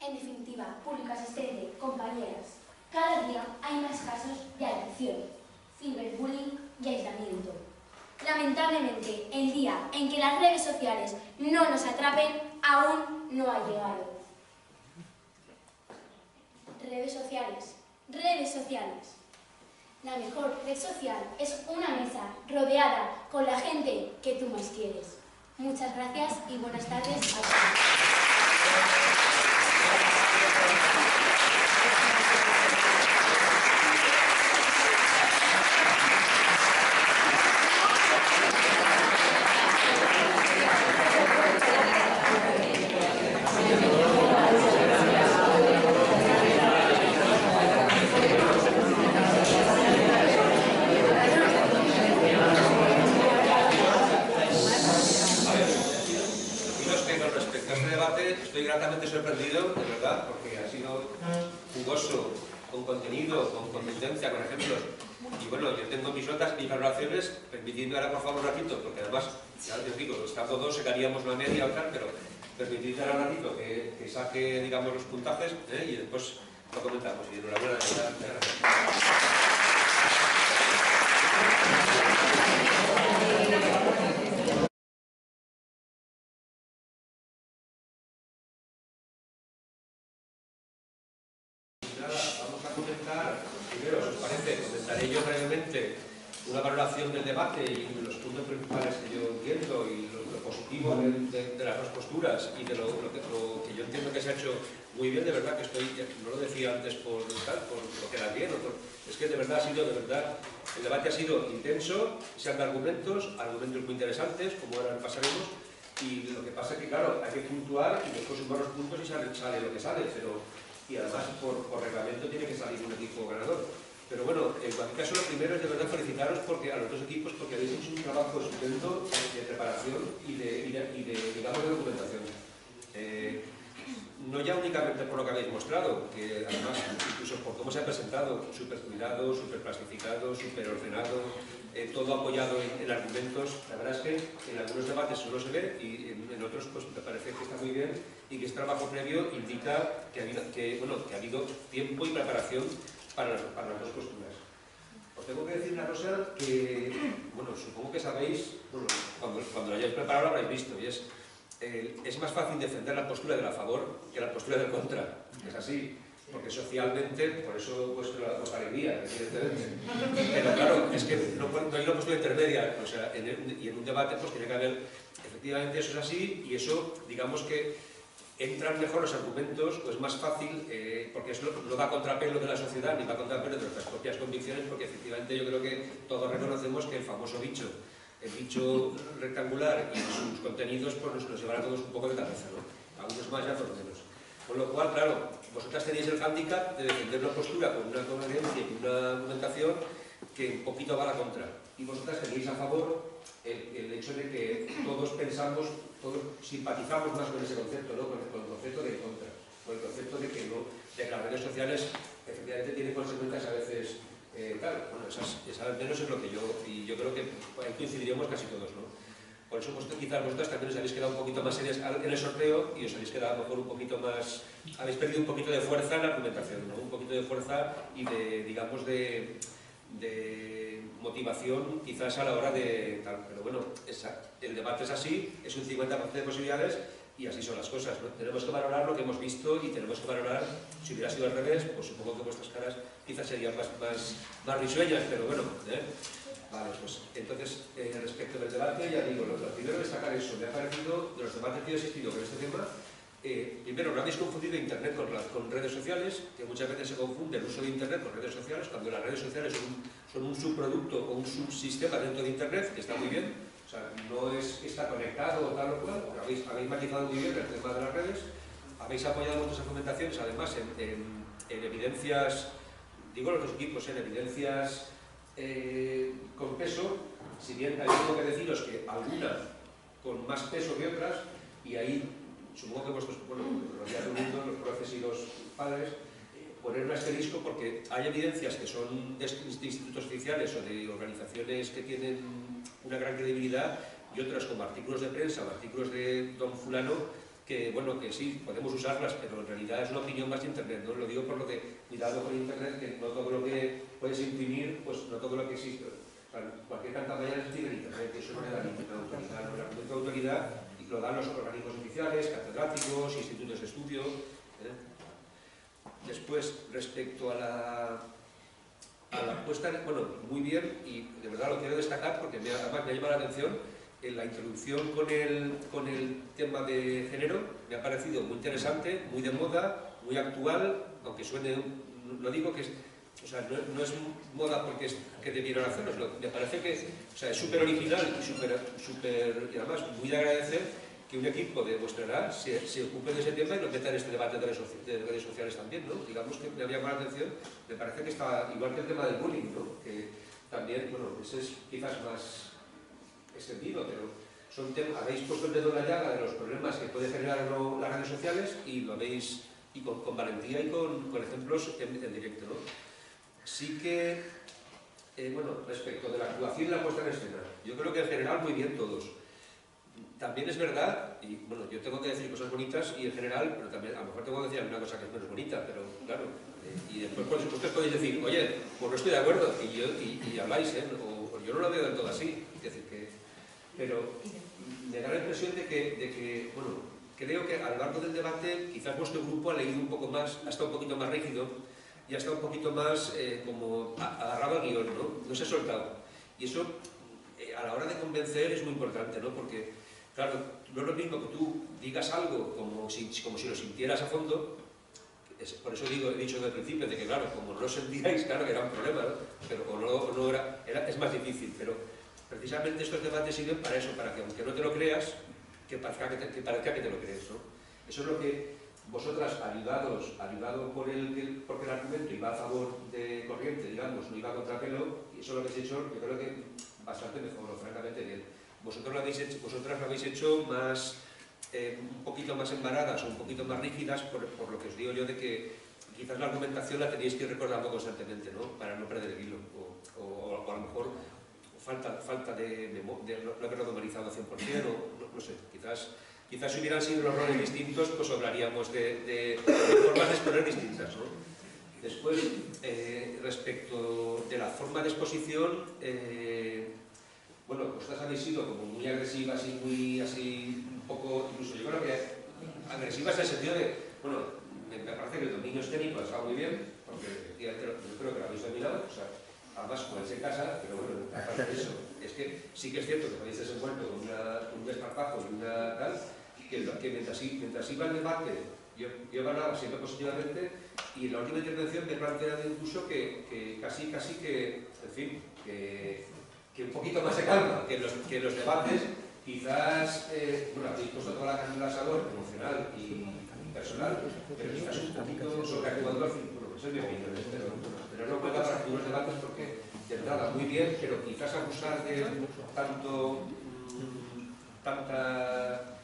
En definitiva, público asistente, compañeras, cada día hay más casos de adicción, ciberbullying y aislamiento. Lamentablemente, el día en que las redes sociales no nos atrapen aún no ha llegado. Redes sociales, redes sociales. La mejor red social es una mesa rodeada con la gente que tú más quieres. Muchas gracias y buenas tardes a todos. Estoy gratamente sorprendido, de verdad, porque ha sido jugoso, con contenido, con contundencia, con ejemplos. Y bueno, yo tengo mis notas, mis valoraciones, permitidme ahora por favor un ratito, porque además, ya os digo, estando dos sacaríamos una media o tal, pero permitidme ahora un ratito que saque, digamos, los puntajes y después lo comentamos. Y enhorabuena, de verdad, muchas gracias. Vamos a comentar, primero, si os parece, comentaré yo brevemente una valoración del debate y los puntos principales que yo entiendo y lo positivo de las dos posturas y de lo que yo entiendo que se ha hecho muy bien. De verdad que estoy, no lo decía antes por lo que era bien, es que de verdad ha sido, el debate ha sido intenso, se han dado argumentos muy interesantes, como ahora pasaremos, y lo que pasa es que, claro, hay que puntuar y después sumar los puntos y sale lo que sale, y además por reglamento tiene que salir un equipo ganador. Pero bueno, en cualquier caso, lo primero es de verdad felicitaros a los dos equipos porque habéis hecho un trabajo estupendo de preparación y digamos, de documentación. No ya únicamente por lo que habéis mostrado, que además incluso por cómo se ha presentado, súper cuidado, súper plastificado, súper ordenado, todo apoyado en argumentos. La verdad es que en algunos debates solo se ve y en otros pues me parece que está muy bien y que este trabajo previo indica que ha habido tiempo y preparación para las dos posturas. Os tengo que decir una cosa que, bueno, supongo que sabéis, bueno, cuando lo hayáis preparado lo habréis visto, y es más fácil defender la postura del a favor que la postura del contra. Es así, porque socialmente, por eso vuestra alegría, evidentemente. Pero claro, es que no hay una postura intermedia, o sea, y en un debate pues tiene que haber, efectivamente eso es así, y eso, digamos que entran mejor los argumentos, o es más fácil, porque eso no va a contrapelo de la sociedad, ni va a contrapelo de nuestras propias convicciones, porque efectivamente yo creo que todos reconocemos que el famoso bicho, el bicho rectangular y sus contenidos pues nos llevará a todos un poco de cabeza, ¿no? Algunos más y otros menos. Con lo cual, claro, vosotras tenéis el hándicap de defender una postura con una coherencia y una argumentación que un poquito va a la contra. Y vosotras tenéis a favor el hecho de que todos pensamos, todos simpatizamos más con ese concepto, ¿no? Con el concepto de contra, con el concepto de que las redes sociales efectivamente tienen consecuencias a veces bueno, esa al menos es lo que yo creo que ahí coincidiríamos casi todos, ¿no? Por eso quizás vosotras también os habéis quedado un poquito más serias en el sorteo y os habéis quedado a lo mejor un poquito más, habéis perdido un poquito de fuerza en la argumentación, ¿no? Un poquito de fuerza y digamos, de motivación quizás a la hora de tal, pero bueno, el debate es así, es un 50% de posibilidades y así son las cosas, ¿no? Tenemos que valorar lo que hemos visto y tenemos que valorar, si hubiera sido al revés, pues supongo que vuestras caras quizás serían más risueñas, pero bueno, Vale, pues entonces, respecto del debate, ya digo, lo primero es destacar eso. Me ha parecido, de los debates que he asistido con este tema, primero, no habéis confundido Internet con redes sociales, que muchas veces se confunde el uso de Internet con redes sociales, cuando las redes sociales son un subproducto o un subsistema dentro de Internet, que está muy bien, o sea, no es que está conectado o tal o cual, habéis matizado muy bien el tema de las redes, habéis apoyado muchas argumentaciones, además, en evidencias, digo los dos equipos, en evidencias con peso, si bien hay algo que deciros que algunas con más peso que otras, y ahí supongo que vosotros, bueno, los días reunidos, los profes y los padres, poner un asterisco porque hay evidencias que son de institutos oficiales o de organizaciones que tienen una gran credibilidad y otras como artículos de prensa o artículos de don fulano que, bueno, que sí, podemos usarlas, pero en realidad es una opinión más de Internet, ¿no? Lo digo por lo de cuidado con Internet, que no todo lo que puedes imprimir, pues no todo lo que existe. O sea, cualquier tanta mañana es libre Internet, eso no le da ninguna autoridad. El argumento de autoridad lo dan los organismos oficiales, catedráticos, institutos de estudio. Después, respecto a la puesta, bueno, muy bien, y de verdad lo quiero destacar porque además me ha llamado la atención. En la introducción con el tema de género me ha parecido muy interesante, muy de moda, muy actual, aunque suene, no digo que es, o sea, no es moda porque es que debieron hacerlo, me parece que o sea, es súper original y además muy de agradecer que un equipo de vuestra edad se ocupe de ese tema y lo meta en este debate de redes sociales también, ¿no? Digamos que me había llamado la atención, me parece que está igual que el tema del bullying, ¿no? Que también, bueno, ese es quizás más extendido, pero habéis puesto el dedo en la llaga de los problemas que puede generar las redes sociales y lo habéis, y con valentía y con ejemplos en directo, ¿no? Sí que bueno, respecto de la actuación y la puesta en escena, yo creo que en general muy bien todos. También es verdad, y bueno, yo tengo que decir cosas bonitas y en general, pero también a lo mejor tengo que decir alguna cosa que es menos bonita, pero claro, y después pues, ustedes podéis decir, oye, pues no estoy de acuerdo, y habláis, o yo no lo veo del todo así, es decir, pero me da la impresión de que, bueno, creo que a lo largo del debate quizás vuestro grupo ha leído un poco más, ha estado un poquito más rígido y ha estado un poquito más como agarrado al guión, no se ha soltado. Y eso a la hora de convencer es muy importante, ¿no? Porque, claro, no es lo mismo que tú digas algo como si lo sintieras a fondo, por eso he dicho desde el principio, de que claro, como no lo sentíais, claro que era un problema, ¿no? Pero como no era, es más difícil, pero precisamente estos debates sirven para eso, para que aunque no te lo creas, que parezca que te lo crees, ¿no? Eso es lo que vosotras, ayudado porque el argumento iba a favor de corriente, digamos, no iba contra pelo, y eso lo que habéis hecho, yo creo que bastante mejor, francamente bien. Vosotras lo habéis hecho más, un poquito más embaradas o un poquito más rígidas, por lo que os digo yo de que quizás la argumentación la tenéis que ir recordando constantemente, ¿no? Para no perder el hilo, o a lo mejor falta de no haberlo memorizado al 100%, o no sé, quizás si hubieran sido los roles distintos, pues hablaríamos de formas de exponer distintas, ¿no? Después, respecto de la forma de exposición, bueno, vosotras habéis sido como muy agresivas y muy así, un poco, incluso yo creo que agresivas en el sentido de, bueno, me parece que el dominio escénico ha estado muy bien, porque yo creo que lo habéis dominado, o sea, además ponerse en casa, pero bueno, aparte de eso, es que sí que es cierto que habéis desenvuelto con un desparpajo y una tal, que mientras iba el debate, yo hablaba siempre positivamente, y en la última intervención me he planteado incluso que casi que, en fin, que un poquito más de calma, que los debates, quizás, bueno, habéis puesto toda la carne en el asador, emocional y personal, pero quizás un poquito sobreactuando al fin, bueno, pues es mi opinión, pero no cuenta para futuros debates porque de entrada muy bien, pero quizás abusar de tanta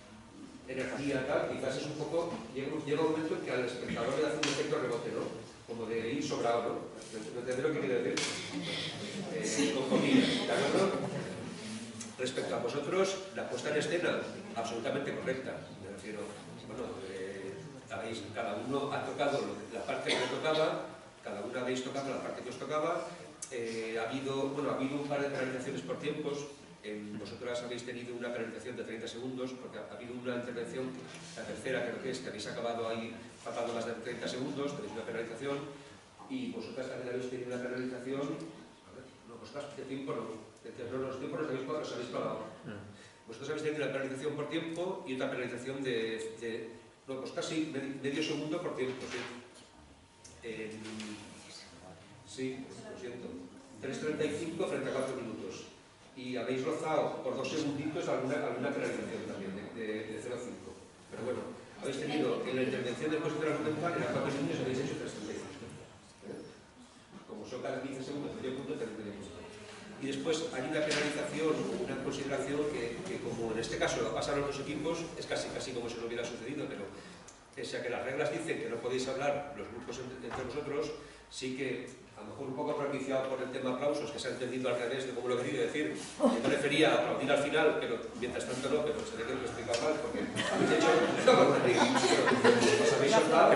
energía tal, quizás es un poco, llega un momento en que al espectador le hace un efecto rebote, ¿no? Como de ir sobrado, ¿no? ¿No entendés lo que quiero decir? Con comillas, ¿de acuerdo? Respecto a vosotros, la puesta en escena, absolutamente correcta, me refiero, bueno, cada uno ha tocado la parte que le tocaba, cada uno habéis tocado la parte que os tocaba, ha habido un par de penalizaciones por tiempos. Vosotras habéis tenido una penalización de 30 segundos, porque ha habido una intervención, la tercera creo que es, que habéis acabado ahí faltando más de 30 segundos, tenéis una penalización, y vosotras también habéis tenido una penalización, a ver, no, vosotras de tiempo no, los tiempos los habéis pagado. Vosotros habéis tenido una penalización por tiempo y otra penalización no, pues casi medio segundo por tiempo, sí. Sí, lo siento. 3:35 frente a 4 minutos. Y habéis rozado por 2 segunditos alguna penalización también, de 0,5. Pero bueno, habéis tenido en la intervención después de la argumental, en las 4 minutos habéis hecho 3:35. Como son cada 15 segundos, medio punto, medio punto. Y después hay una penalización, una consideración que como en este caso lo pasan los dos equipos, es casi como si no hubiera sucedido, pero pese a que las reglas dicen que no podéis hablar los grupos entre vosotros, sí que a lo mejor un poco propiciado por el tema aplausos, que se ha entendido al revés de cómo lo he querido decir. Yo me refería a aplaudir al final, pero mientras tanto no, pero se ve que lo he explicado mal, porque habéis hecho os habéis soltado, ha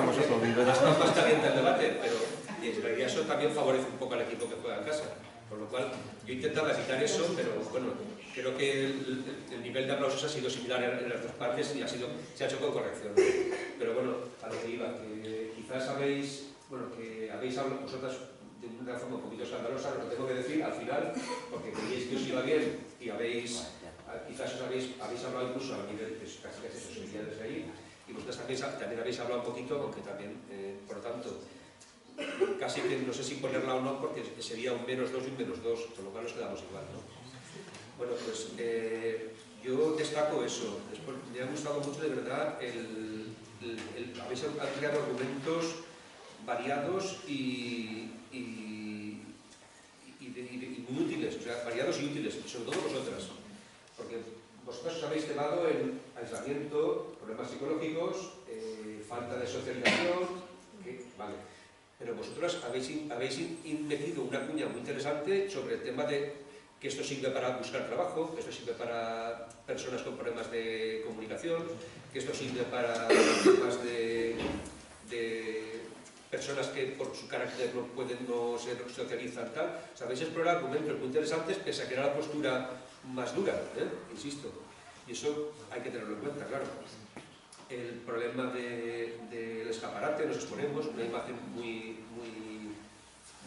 estado más caliente el debate, pero en realidad eso también favorece un poco al equipo que juega en casa. Por lo cual, yo intentaba evitar eso, pero bueno, creo que el nivel de aplausos ha sido similar en las dos partes y se ha hecho con corrección. Pero bueno, a lo que iba, que quizás habéis hablado vosotras de una forma un poquito escandalosa, lo tengo que decir al final, porque creíais que os iba bien y quizás habéis hablado incluso a nivel, pues casi se subía desde ahí, y vosotras también habéis hablado un poquito, aunque también, por lo tanto, casi que no sé si ponerla o no, porque sería un -2 y un -2, con lo cual nos quedamos igual, ¿no? Bueno, pues yo destaco eso. Después, me ha gustado mucho de verdad habéis creado argumentos variados y muy útiles, o sea, variados y útiles, sobre todo vosotras, porque vosotros os habéis quedado en aislamiento, problemas psicológicos, falta de socialización, vale. pero vosotras habéis metido una cuña muy interesante sobre el tema de que esto sirve para buscar trabajo, que esto sirve para personas con problemas de comunicación, que esto sirve para temas de personas que por su carácter no se socializan, tal. O sea, habéis explorado argumentos muy interesantes, pese a que era la postura más dura, insisto. Y eso hay que tenerlo en cuenta, claro. El problema del escaparate, nos exponemos, una imagen muy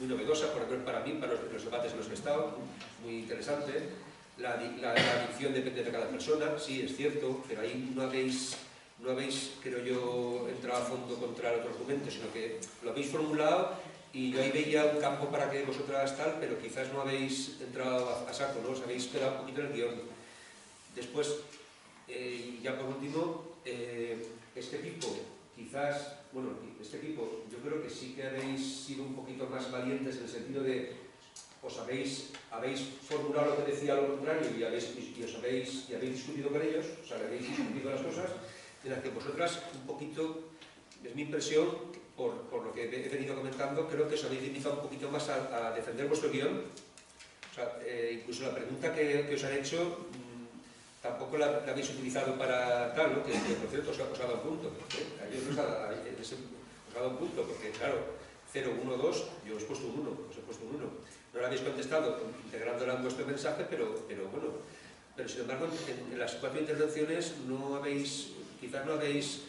novedosa, por ejemplo, para mí, para los debates en los que he estado, muy interesante. La adicción depende de cada persona, sí, es cierto, pero ahí no habéis, creo yo, entrado a fondo contra el otro argumento, sino que lo habéis formulado y yo ahí veía un campo para que vosotras tal, pero quizás no habéis entrado a saco, ¿no? Os habéis quedado un poquito en el guión. Después, ya por último, este equipo, quizás, bueno, este equipo, yo creo que sí que habéis sido un poquito más valientes en el sentido de os habéis formulado lo que decía lo contrario y habéis discutido con ellos, o sea, habéis discutido las cosas, en las que vosotras un poquito, es mi impresión, por lo que he venido comentando, creo que os habéis limitado un poquito más a defender vuestro guión. O sea, incluso la pregunta que os han hecho tampoco la habéis utilizado para tal, ¿no? Que por cierto os ha dado un punto. Ayer os ha dado un punto, porque claro, 0, 1, 2, yo os he puesto un 1, No lo habéis contestado integrándola en vuestro mensaje, pero bueno. Pero sin embargo, en las 4 intervenciones quizás no habéis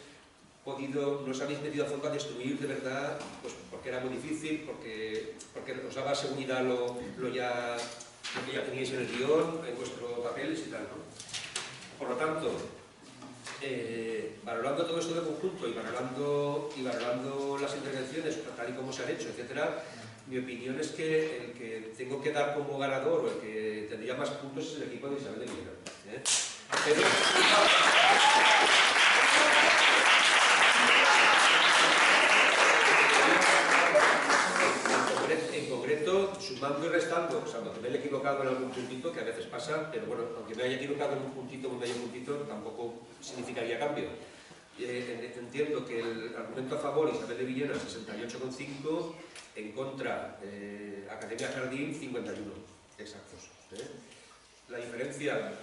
podido, no os habéis metido a fondo a destruir de verdad, pues porque era muy difícil, porque os daba seguridad lo que ya teníais en el guión, en vuestros papeles y tal, ¿no? Por lo tanto, valorando todo esto de conjunto y valorando las intervenciones tal y como se han hecho, etcétera, mi opinión es que el que tengo que dar como ganador o el que tendría más puntos es el equipo de Isabel de Villena. Pero, en concreto, sumando y restando, o sea, aunque me he equivocado en algún puntito, que a veces pasa, pero bueno, aunque me haya equivocado en un puntito o un medio puntito, tampoco significaría cambio. Entiendo que el argumento a favor, Isabel de Villena, 68,5, en contra, Academia Jardín, 51, exactos. La diferencia,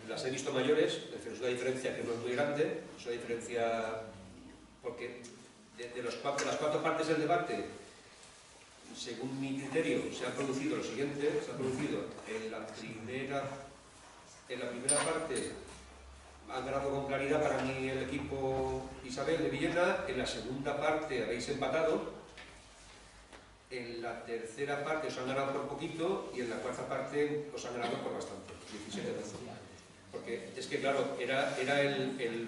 las he visto mayores, es una diferencia que no es muy grande, es una diferencia porque de las 4 partes del debate, según mi criterio, se ha producido lo siguiente, se ha producido en la primera parte, han ganado con claridad para mí el equipo Isabel de Villena, en la segunda parte habéis empatado, en la tercera parte os han ganado por poquito y en la cuarta parte os han ganado por bastante, 17 veces. Porque es que claro, era el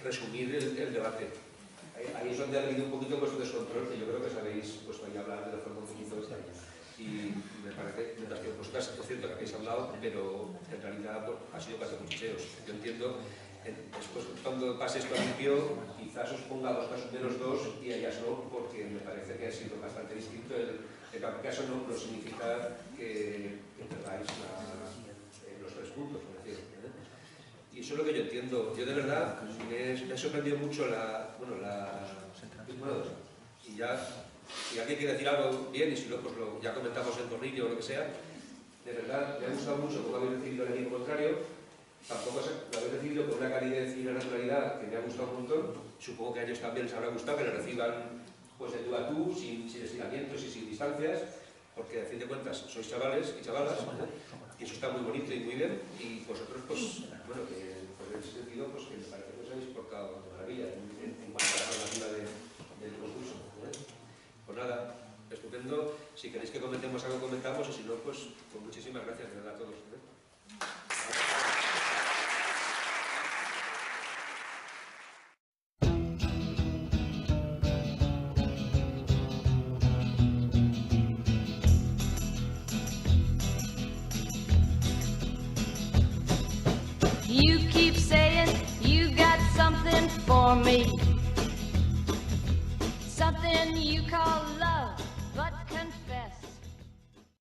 resumir el debate. Ahí es donde ha habido un poquito vuestro descontrol, que yo creo que sabéis puesto ahí a hablar de la forma un poquito esta. Y me parece, mientras que vosotras es cierto que habéis hablado, pero en realidad pues, ha sido casi cuchicheos. Yo entiendo, después cuando pase esto limpio, quizás os ponga 2 casos menos 2 y ellas no, porque me parece que ha sido bastante distinto. En cualquier caso no significa que perdáis los 3 puntos, por decirlo. Y eso es lo que yo entiendo. Yo de verdad me he sorprendido mucho y ya, si alguien quiere decir algo bien y si no, pues ya comentamos el tornillo o lo que sea. De verdad, me ha gustado mucho cómo habéis decidido el equipo contrario. Tampoco lo habéis decidido con una calidez y una naturalidad que me ha gustado un montón. Supongo que a ellos también les habrá gustado que le reciban pues, de tú a tú, sin estiramientos y sin distancias, porque a fin de cuentas sois chavales y chavalas, y eso está muy bonito y muy bien, y vosotros, pues, bueno, que por ese sentido, pues que me parece que os habéis portado de maravilla en cuanto a la normativa del concurso. Pues nada, estupendo. Si queréis que comentemos algo, comentamos, y si no, pues muchísimas gracias de verdad a todos. You keep saying you got something for me, something you call love.